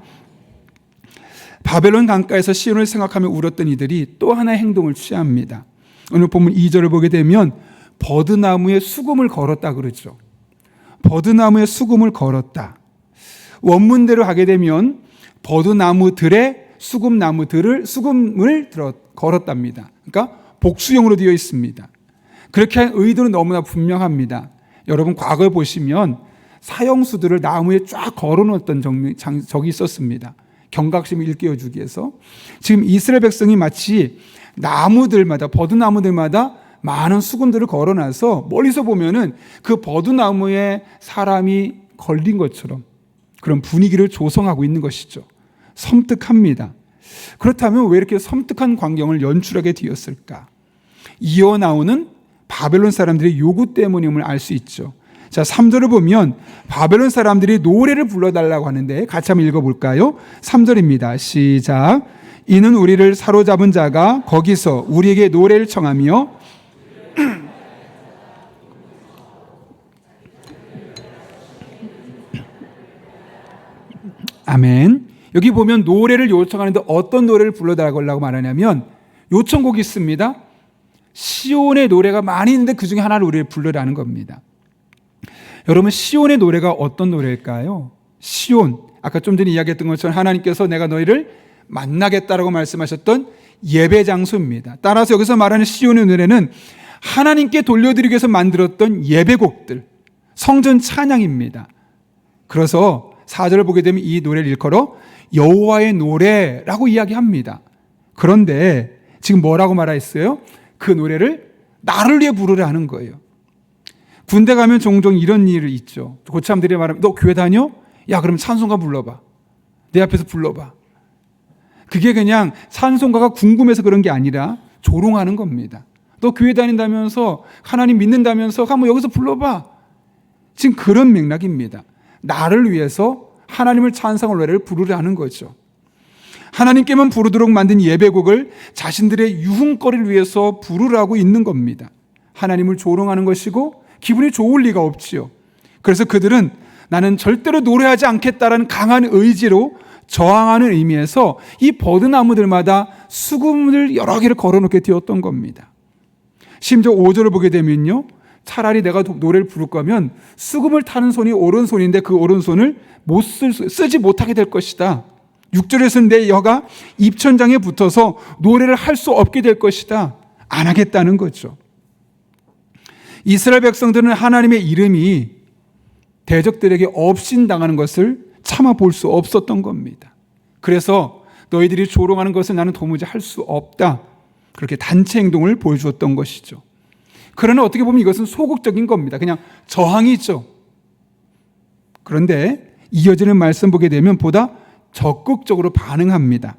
바벨론 강가에서 시온을 생각하며 울었던 이들이 또 하나의 행동을 취합니다. 오늘 본문 2절을 보게 되면 버드나무에 수금을 걸었다 그러죠. 버드나무에 수금을 걸었다. 원문대로 하게 되면 버드나무들의 수금을 걸었답니다. 그러니까 복수형으로 되어 있습니다. 그렇게 한 의도는 너무나 분명합니다. 여러분 과거에 보시면 사형수들을 나무에 쫙 걸어놓았던 적이 있었습니다. 경각심을 일깨워주기 위해서. 지금 이스라엘 백성이 마치 나무들마다, 버드나무들마다 많은 수금들을 걸어놔서 멀리서 보면은 그 버드나무에 사람이 걸린 것처럼 그런 분위기를 조성하고 있는 것이죠. 섬뜩합니다. 그렇다면 왜 이렇게 섬뜩한 광경을 연출하게 되었을까? 이어 나오는 바벨론 사람들의 요구 때문임을 알 수 있죠. 자, 3절을 보면 바벨론 사람들이 노래를 불러달라고 하는데 같이 한번 읽어볼까요? 3절입니다. 시작. 이는 우리를 사로잡은 자가 거기서 우리에게 노래를 청하며 아멘. 여기 보면 노래를 요청하는데 어떤 노래를 불러달라고 말하냐면 요청곡이 있습니다. 시온의 노래가 많이 있는데 그 중에 하나를 우리를 불러라는 겁니다. 여러분, 시온의 노래가 어떤 노래일까요? 시온, 아까 좀 전에 이야기했던 것처럼 하나님께서 내가 너희를 만나겠다라고 말씀하셨던 예배 장소입니다. 따라서 여기서 말하는 시온의 노래는 하나님께 돌려드리기 위해서 만들었던 예배곡들, 성전 찬양입니다. 그래서 4절을 보게 되면 이 노래를 일컬어 여호와의 노래라고 이야기합니다. 그런데 지금 뭐라고 말했어요? 그 노래를 나를 위해 부르라 하는 거예요. 군대 가면 종종 이런 일이 있죠. 고참들이 말하면 너 교회 다녀? 야, 그럼 찬송가 불러봐. 내 앞에서 불러봐. 그게 그냥 찬송가가 궁금해서 그런 게 아니라 조롱하는 겁니다. 너 교회 다닌다면서 하나님 믿는다면서 한번 여기서 불러봐. 지금 그런 맥락입니다. 나를 위해서 하나님을 찬송할 노래를 부르라는 거죠. 하나님께만 부르도록 만든 예배곡을 자신들의 유흥거리를 위해서 부르라고 있는 겁니다. 하나님을 조롱하는 것이고 기분이 좋을 리가 없지요. 그래서 그들은 나는 절대로 노래하지 않겠다라는 강한 의지로 저항하는 의미에서 이 버드나무들마다 수금을 여러 개를 걸어놓게 되었던 겁니다. 심지어 5절을 보게 되면요, 차라리 내가 노래를 부를 거면 수금을 타는 손이 오른손인데 그 오른손을 쓰지 못하게 될 것이다. 6절에서는 내 여가 입천장에 붙어서 노래를 할 수 없게 될 것이다. 안 하겠다는 거죠. 이스라엘 백성들은 하나님의 이름이 대적들에게 업신당하는 것을 참아 볼 수 없었던 겁니다. 그래서 너희들이 조롱하는 것을 나는 도무지 할 수 없다. 그렇게 단체 행동을 보여주었던 것이죠. 그러나 어떻게 보면 이것은 소극적인 겁니다. 그냥 저항이죠. 그런데 이어지는 말씀 보게 되면 보다 적극적으로 반응합니다.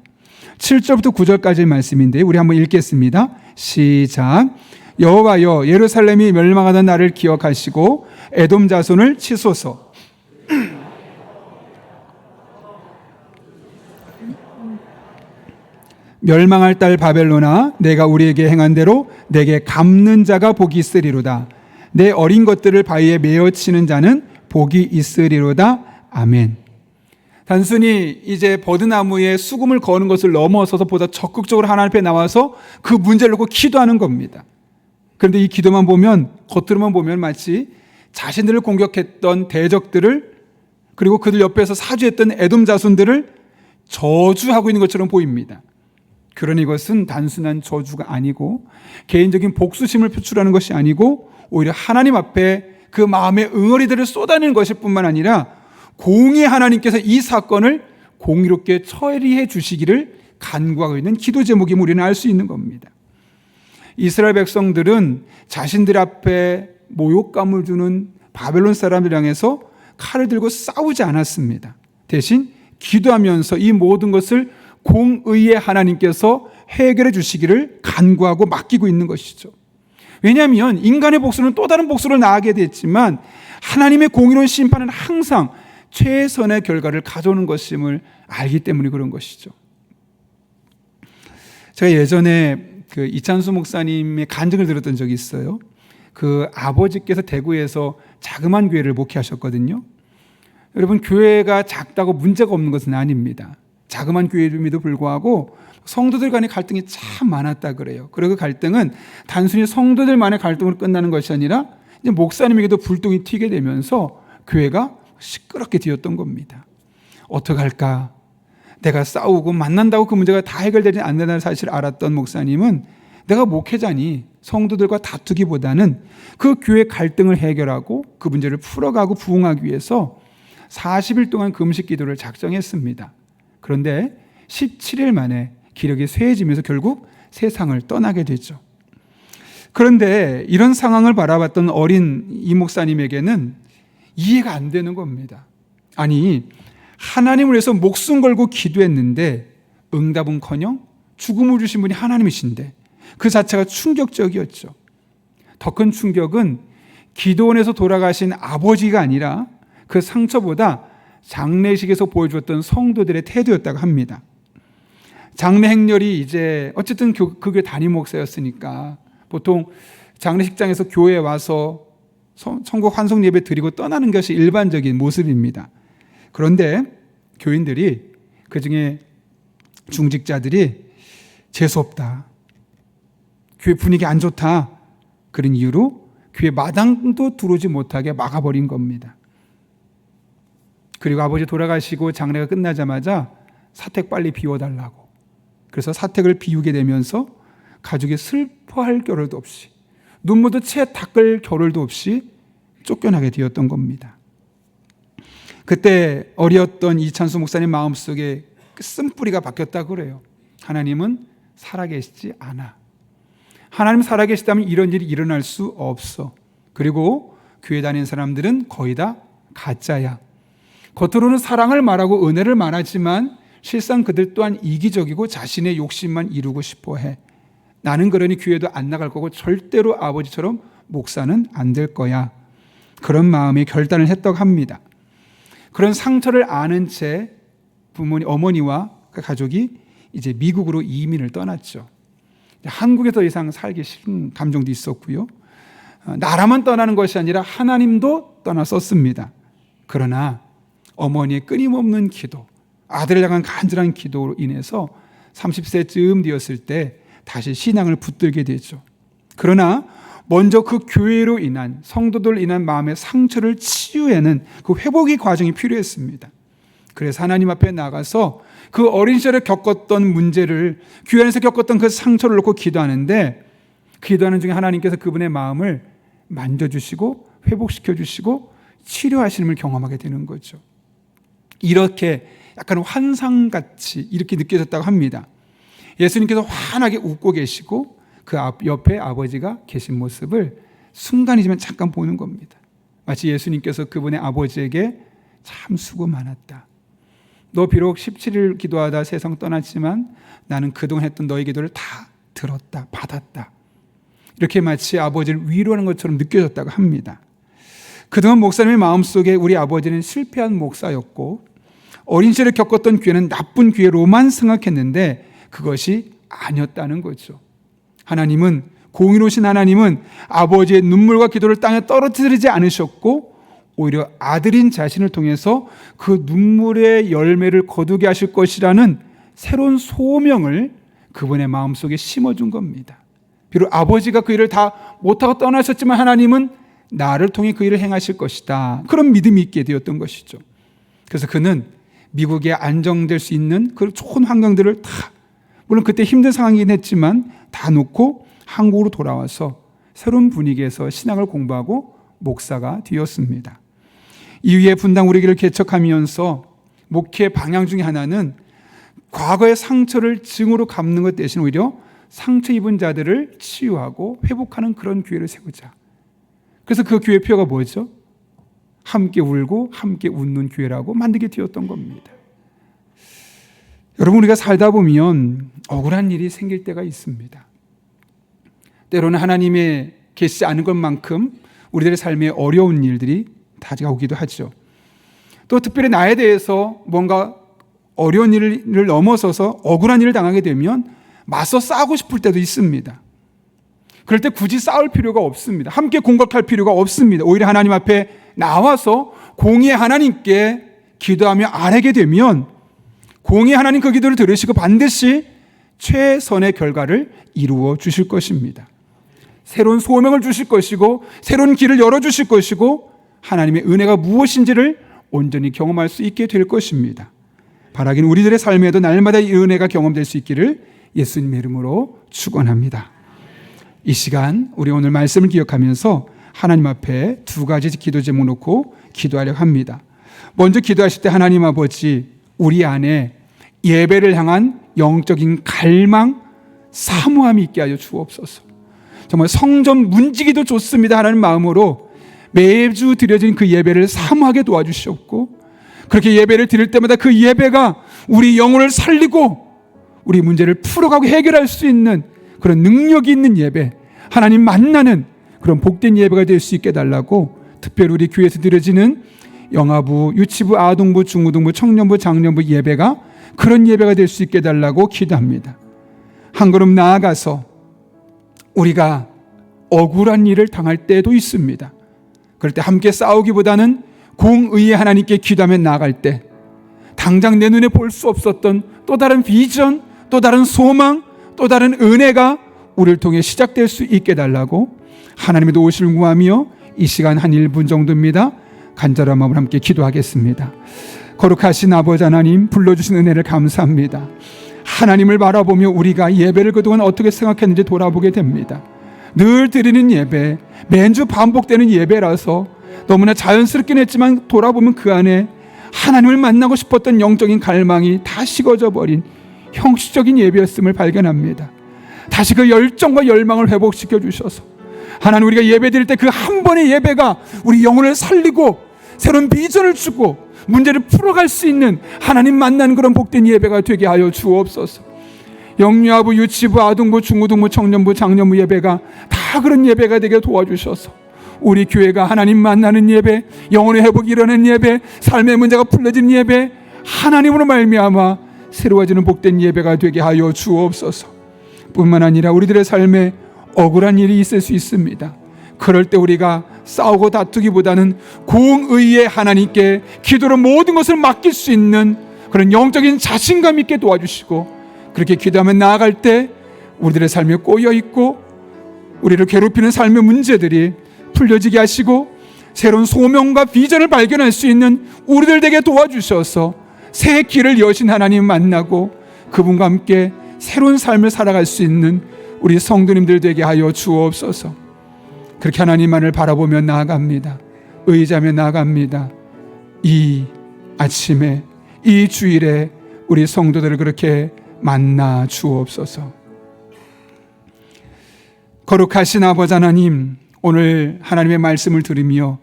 7절부터 9절까지의 말씀인데 우리 한번 읽겠습니다. 시작. 여호와여, 예루살렘이 멸망하던 날을 기억하시고 에돔 자손을 치소서. 멸망할 딸 바벨론아, 내가 우리에게 행한 대로 내게 갚는 자가 복이 있으리로다. 내 어린 것들을 바위에 메어 치는 자는 복이 있으리로다. 아멘. 단순히 이제 버드나무에 수금을 거는 것을 넘어서서 보다 적극적으로 하나님 앞에 나와서 그 문제를 놓고 기도하는 겁니다. 그런데 이 기도만 보면, 겉으로만 보면 마치 자신들을 공격했던 대적들을, 그리고 그들 옆에서 사주했던 에돔 자손들을 저주하고 있는 것처럼 보입니다. 그러니 이것은 단순한 저주가 아니고 개인적인 복수심을 표출하는 것이 아니고 오히려 하나님 앞에 그 마음의 응어리들을 쏟아내는 것일 뿐만 아니라 공의 하나님께서 이 사건을 공의롭게 처리해 주시기를 간구하고 있는 기도 제목임을 우리는 알 수 있는 겁니다. 이스라엘 백성들은 자신들 앞에 모욕감을 주는 바벨론 사람들 향해서 칼을 들고 싸우지 않았습니다. 대신 기도하면서 이 모든 것을 공의의 하나님께서 해결해 주시기를 간구하고 맡기고 있는 것이죠. 왜냐하면 인간의 복수는 또 다른 복수를 낳게 됐지만 하나님의 공의로운 심판은 항상 최선의 결과를 가져오는 것임을 알기 때문에 그런 것이죠. 제가 예전에 그 이찬수 목사님의 간증을 들었던 적이 있어요. 그 아버지께서 대구에서 자그마한 교회를 목회하셨거든요. 여러분, 교회가 작다고 문제가 없는 것은 아닙니다. 자그마한 교회임에도 불구하고 성도들 간의 갈등이 참 많았다 그래요. 그리고 그 갈등은 단순히 성도들만의 갈등으로 끝나는 것이 아니라 이제 목사님에게도 불똥이 튀게 되면서 교회가 시끄럽게 되었던 겁니다. 어떡할까? 내가 싸우고 만난다고 그 문제가 다 해결되지 않는다는 사실을 알았던 목사님은 내가 목회자니 성도들과 다투기보다는 그 교회 갈등을 해결하고 그 문제를 풀어가고 부흥하기 위해서 40일 동안 금식 기도를 작정했습니다. 그런데 17일 만에 기력이 쇠해지면서 결국 세상을 떠나게 되죠. 그런데 이런 상황을 바라봤던 어린 이 목사님에게는 이해가 안 되는 겁니다. 아니, 하나님을 위해서 목숨 걸고 기도했는데 응답은커녕 죽음을 주신 분이 하나님이신데 그 자체가 충격적이었죠. 더 큰 충격은 기도원에서 돌아가신 아버지가 아니라 그 상처보다 장례식에서 보여주었던 성도들의 태도였다고 합니다. 장례 행렬이 이제 어쨌든 그 교회 담임 목사였으니까 보통 장례식장에서 교회에 와서 천국 환송 예배 드리고 떠나는 것이 일반적인 모습입니다. 그런데 교인들이, 그중에 중직자들이 재수없다, 교회 분위기 안 좋다, 그런 이유로 교회 마당도 들어오지 못하게 막아버린 겁니다. 그리고 아버지 돌아가시고 장례가 끝나자마자 사택 빨리 비워달라고, 그래서 사택을 비우게 되면서 가족이 슬퍼할 겨를도 없이, 눈물도 채 닦을 겨를도 없이 쫓겨나게 되었던 겁니다. 그때 어리었던 이찬수 목사님 마음속에 쓴뿌리가 바뀌었다고 그래요. 하나님은 살아계시지 않아. 하나님 살아계시다면 이런 일이 일어날 수 없어. 그리고 교회 다니는 사람들은 거의 다 가짜야. 겉으로는 사랑을 말하고 은혜를 말하지만 실상 그들 또한 이기적이고 자신의 욕심만 이루고 싶어해. 나는 그러니 교회도 안 나갈 거고 절대로 아버지처럼 목사는 안 될 거야. 그런 마음의 결단을 했다고 합니다. 그런 상처를 아는 채 어머니와 그 가족이 이제 미국으로 이민을 떠났죠. 한국에 더 이상 살기 싫은 감정도 있었고요. 나라만 떠나는 것이 아니라 하나님도 떠났었습니다. 그러나 어머니의 끊임없는 기도, 아들을 향한 간절한 기도로 인해서 30세쯤 되었을 때 다시 신앙을 붙들게 되죠. 그러나 먼저 그 교회로 인한, 성도들로 인한 마음의 상처를 치유하는 그 회복의 과정이 필요했습니다. 그래서 하나님 앞에 나가서 그 어린 시절에 겪었던 문제를, 교회 안에서 겪었던 그 상처를 놓고 기도하는데, 기도하는 중에 하나님께서 그분의 마음을 만져주시고 회복시켜주시고 치료하시는 걸 경험하게 되는 거죠. 이렇게 약간 환상같이 이렇게 느껴졌다고 합니다. 예수님께서 환하게 웃고 계시고 그 옆에 아버지가 계신 모습을 순간이지만 잠깐 보는 겁니다. 마치 예수님께서 그분의 아버지에게 참 수고 많았다. 너 비록 17일 기도하다 세상 떠났지만 나는 그동안 했던 너의 기도를 다 들었다, 받았다. 이렇게 마치 아버지를 위로하는 것처럼 느껴졌다고 합니다. 그동안 목사님의 마음속에 우리 아버지는 실패한 목사였고 어린 시절에 겪었던 교회는 나쁜 교회로만 생각했는데 그것이 아니었다는 거죠. 하나님은, 공의로우신 하나님은 아버지의 눈물과 기도를 땅에 떨어뜨리지 않으셨고 오히려 아들인 자신을 통해서 그 눈물의 열매를 거두게 하실 것이라는 새로운 소명을 그분의 마음속에 심어준 겁니다. 비록 아버지가 그 일을 다 못하고 떠나셨지만 하나님은 나를 통해 그 일을 행하실 것이다. 그런 믿음이 있게 되었던 것이죠. 그래서 그는 미국에 안정될 수 있는 그 좋은 환경들을 다, 물론 그때 힘든 상황이긴 했지만 다 놓고 한국으로 돌아와서 새로운 분위기에서 신앙을 공부하고 목사가 되었습니다. 이후에 분당 우리 교회를 개척하면서 목회 방향 중에 하나는 과거의 상처를 증오로 갚는 것 대신 오히려 상처 입은 자들을 치유하고 회복하는 그런 교회를 세우자. 그래서 그 교회표가 뭐죠? 함께 울고 함께 웃는 교회라고 만들게 되었던 겁니다. 여러분, 우리가 살다 보면 억울한 일이 생길 때가 있습니다. 때로는 하나님의 계시지 않은 것만큼 우리들의 삶에 어려운 일들이 다가오기도 하죠. 또 특별히 나에 대해서 뭔가 어려운 일을 넘어서서 억울한 일을 당하게 되면 맞서 싸우고 싶을 때도 있습니다. 그럴 때 굳이 싸울 필요가 없습니다. 함께 공격할 필요가 없습니다. 오히려 하나님 앞에 나와서 공의의 하나님께 기도하며 아뢰게 되면 공의의 하나님 그 기도를 들으시고 반드시 최선의 결과를 이루어 주실 것입니다. 새로운 소명을 주실 것이고 새로운 길을 열어주실 것이고 하나님의 은혜가 무엇인지를 온전히 경험할 수 있게 될 것입니다. 바라기는 우리들의 삶에도 날마다 이 은혜가 경험될 수 있기를 예수님의 이름으로 축원합니다. 이 시간 우리 오늘 말씀을 기억하면서 하나님 앞에 두 가지 기도 제목 놓고 기도하려고 합니다. 먼저 기도하실 때 하나님 아버지, 우리 안에 예배를 향한 영적인 갈망, 사모함이 있게 하여 주옵소서. 정말 성전 문지기도 좋습니다 하나님 마음으로 매주 드려진 그 예배를 사모하게 도와주시옵고, 그렇게 예배를 드릴 때마다 그 예배가 우리 영혼을 살리고 우리 문제를 풀어가고 해결할 수 있는 그런 능력이 있는 예배, 하나님 만나는 그런 복된 예배가 될 수 있게 해달라고, 특별히 우리 교회에서 드려지는 영아부, 유치부, 아동부, 중고등부, 청년부, 장년부 예배가 그런 예배가 될 수 있게 해달라고 기도합니다. 한 걸음 나아가서 우리가 억울한 일을 당할 때도 있습니다. 그럴 때 함께 싸우기보다는 공의의 하나님께 기도하며 나아갈 때 당장 내 눈에 볼 수 없었던 또 다른 비전, 또 다른 소망, 또 다른 은혜가 우리를 통해 시작될 수 있게 해달라고 하나님의 도우심을 구하며 이 시간 한 1분 정도입니다. 간절한 마음으로 함께 기도하겠습니다. 거룩하신 아버지 하나님, 불러주신 은혜를 감사합니다. 하나님을 바라보며 우리가 예배를 그동안 어떻게 생각했는지 돌아보게 됩니다. 늘 드리는 예배, 매주 반복되는 예배라서 너무나 자연스럽긴 했지만 돌아보면 그 안에 하나님을 만나고 싶었던 영적인 갈망이 다 식어져 버린 형식적인 예배였음을 발견합니다. 다시 그 열정과 열망을 회복시켜 주셔서 하나님, 우리가 예배 드릴 때 그 한 번의 예배가 우리 영혼을 살리고 새로운 비전을 주고 문제를 풀어갈 수 있는 하나님 만나는 그런 복된 예배가 되게 하여 주옵소서. 영유아부, 유치부, 아동부, 중고등부, 청년부, 장년부 예배가 다 그런 예배가 되게 도와주셔서 우리 교회가 하나님 만나는 예배, 영혼의 회복이 일어나는 예배, 삶의 문제가 풀려지는 예배, 하나님으로 말미암아 새로워지는 복된 예배가 되게 하여 주옵소서. 뿐만 아니라 우리들의 삶에 억울한 일이 있을 수 있습니다. 그럴 때 우리가 싸우고 다투기보다는 공의의 하나님께 기도로 모든 것을 맡길 수 있는 그런 영적인 자신감 있게 도와주시고, 그렇게 기도하며 나아갈 때 우리들의 삶에 꼬여있고 우리를 괴롭히는 삶의 문제들이 풀려지게 하시고 새로운 소명과 비전을 발견할 수 있는 우리들 되게 도와주셔서 새 길을 여신 하나님 만나고 그분과 함께 새로운 삶을 살아갈 수 있는 우리 성도님들 되게 하여 주옵소서. 그렇게 하나님만을 바라보며 나아갑니다. 의지하며 나아갑니다. 이 아침에, 이 주일에 우리 성도들을 그렇게 만나 주옵소서. 거룩하신 아버지 하나님, 오늘 하나님의 말씀을 들으며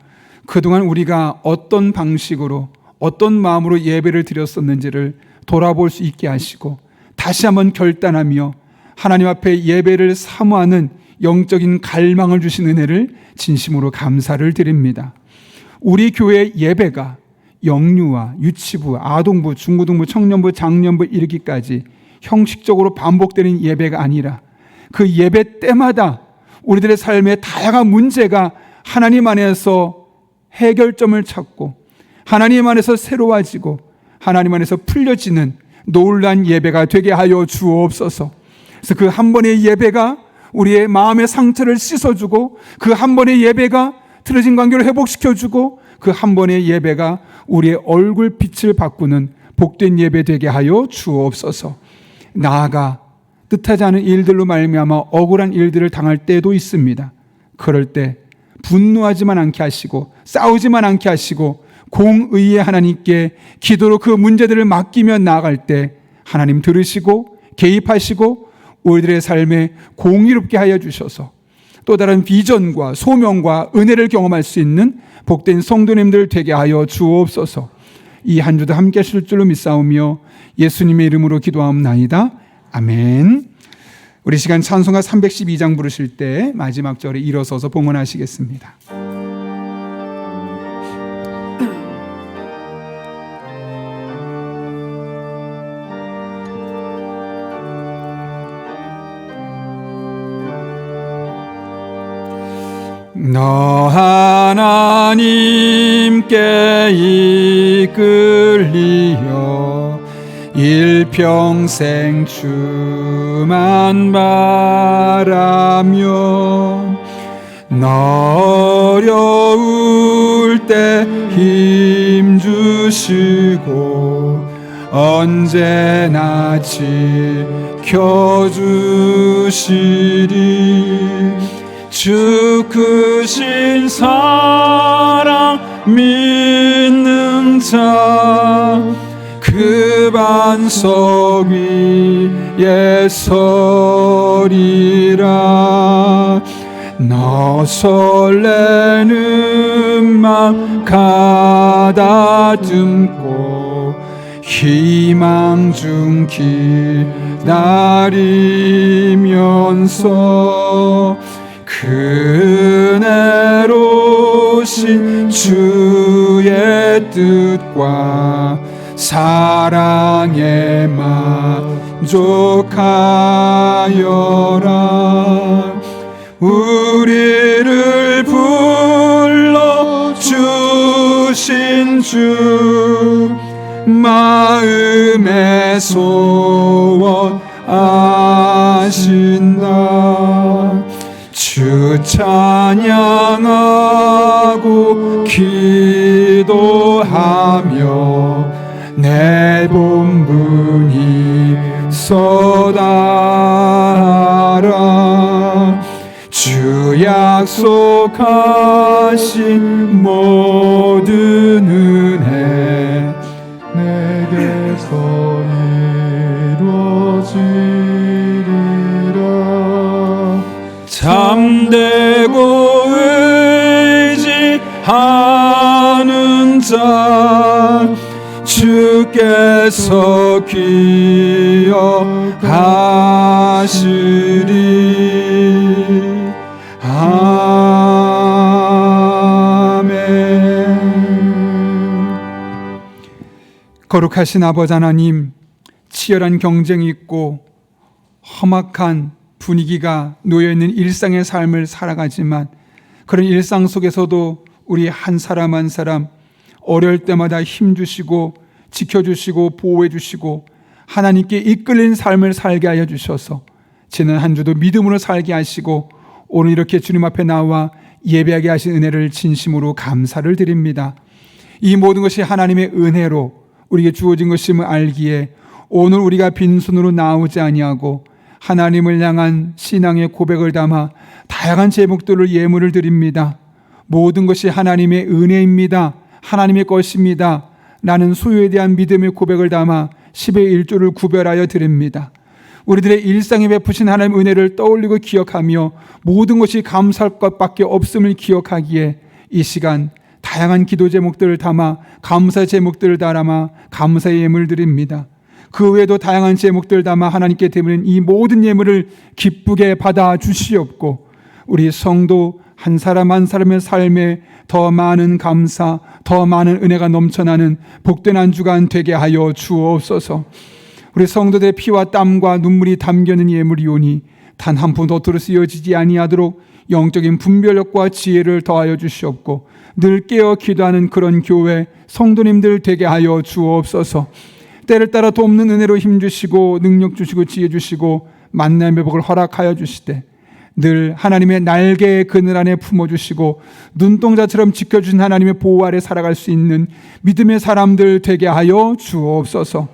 그동안 우리가 어떤 방식으로, 어떤 마음으로 예배를 드렸었는지를 돌아볼 수 있게 하시고 다시 한번 결단하며 하나님 앞에 예배를 사모하는 영적인 갈망을 주신 은혜를 진심으로 감사를 드립니다. 우리 교회 예배가 영유아, 유치부, 아동부, 중고등부, 청년부, 장년부 이르기까지 형식적으로 반복되는 예배가 아니라 그 예배 때마다 우리들의 삶의 다양한 문제가 하나님 안에서 해결점을 찾고 하나님 안에서 새로워지고 하나님 안에서 풀려지는 놀라운 예배가 되게 하여 주옵소서. 그래서 그 한 번의 예배가 우리의 마음의 상처를 씻어주고 그 한 번의 예배가 틀어진 관계를 회복시켜주고 그 한 번의 예배가 우리의 얼굴 빛을 바꾸는 복된 예배 되게 하여 주옵소서. 나아가 뜻하지 않은 일들로 말미암아 억울한 일들을 당할 때도 있습니다. 그럴 때 분노하지만 않게 하시고 싸우지만 않게 하시고 공의의 하나님께 기도로 그 문제들을 맡기며 나아갈 때 하나님 들으시고 개입하시고 우리들의 삶에 공의롭게 하여 주셔서 또 다른 비전과 소명과 은혜를 경험할 수 있는 복된 성도님들 되게 하여 주옵소서. 이 한 주도 함께 하실 줄로 믿사오며 예수님의 이름으로 기도하옵나이다. 아멘. 우리 시간 찬송가 312장 부르실 때 마지막 절에 일어서서 봉헌하시겠습니다. 너 하나님께 이끌리어 일평생 주만 바라며 너 어려울 때 힘 주시고 언제나 지켜주시리. 주 크신 사랑 믿는 자 그 반석 위에 서리라. 너 설레는 맘 가다듬고 희망 중 기다리면서 그네로신 주의 뜻과 사랑에 만족하여라. 우리를 불러주신 주 마음의 소원 아신다. 주 찬양하고 기도하며 내 본분이 쏟아라. 주 약속하신 모든 은혜 내게서 이루어지리라. 잠대고 의지하는 자 주께서 기억하시리. 아멘. 거룩하신 아버지 하나님, 치열한 경쟁이 있고 험악한 분위기가 놓여있는 일상의 삶을 살아가지만 그런 일상 속에서도 우리 한 사람 한 사람 어려울 때마다 힘주시고 지켜주시고 보호해주시고 하나님께 이끌린 삶을 살게 하여 주셔서 지난 한 주도 믿음으로 살게 하시고 오늘 이렇게 주님 앞에 나와 예배하게 하신 은혜를 진심으로 감사를 드립니다. 이 모든 것이 하나님의 은혜로 우리에게 주어진 것임을 알기에 오늘 우리가 빈손으로 나오지 아니하고 하나님을 향한 신앙의 고백을 담아 다양한 제목들을 예물을 드립니다. 모든 것이 하나님의 은혜입니다. 하나님의 것입니다. 라는 소유에 대한 믿음의 고백을 담아 10의 1조를 구별하여 드립니다. 우리들의 일상에 베푸신 하나님의 은혜를 떠올리고 기억하며 모든 것이 감사할 것밖에 없음을 기억하기에 이 시간 다양한 기도 제목들을 담아 감사의 제목들을 담아 감사의 예물을 드립니다. 그 외에도 다양한 제목들을 담아 하나님께 드리는 이 모든 예물을 기쁘게 받아 주시옵고 우리 성도 한 사람 한 사람의 삶에 더 많은 감사, 더 많은 은혜가 넘쳐나는 복된 한 주간 되게 하여 주옵소서. 우리 성도들의 피와 땀과 눈물이 담겨있는 예물이오니 단 한 푼 더투로 쓰여지지 아니하도록 영적인 분별력과 지혜를 더하여 주시옵고 늘 깨어 기도하는 그런 교회 성도님들 되게 하여 주옵소서. 때를 따라 돕는 은혜로 힘주시고 능력 주시고 지혜 주시고 만남의 복을 허락하여 주시되 늘 하나님의 날개의 그늘 안에 품어주시고 눈동자처럼 지켜주신 하나님의 보호 아래 살아갈 수 있는 믿음의 사람들 되게 하여 주옵소서.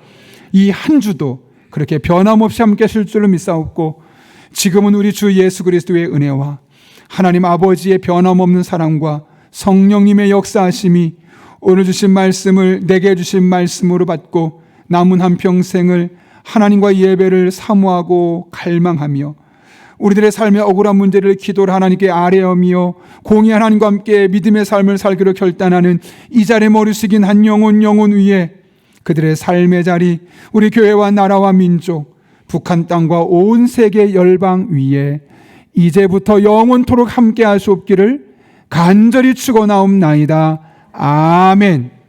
이 한 주도 그렇게 변함없이 함께 하실 줄로 믿사옵고 지금은 우리 주 예수 그리스도의 은혜와 하나님 아버지의 변함없는 사랑과 성령님의 역사하심이 오늘 주신 말씀을 내게 주신 말씀으로 받고 남은 한평생을 하나님과 예배를 사모하고 갈망하며 우리들의 삶의 억울한 문제를 기도를 하나님께 아뢰어며 공의 하나님과 함께 믿음의 삶을 살기로 결단하는 이 자리에 머리 숙인 한 영혼 위에 그들의 삶의 자리, 우리 교회와 나라와 민족, 북한 땅과 온 세계 열방 위에 이제부터 영원토록 함께 하시옵기를 간절히 축원하옵나이다. 아멘.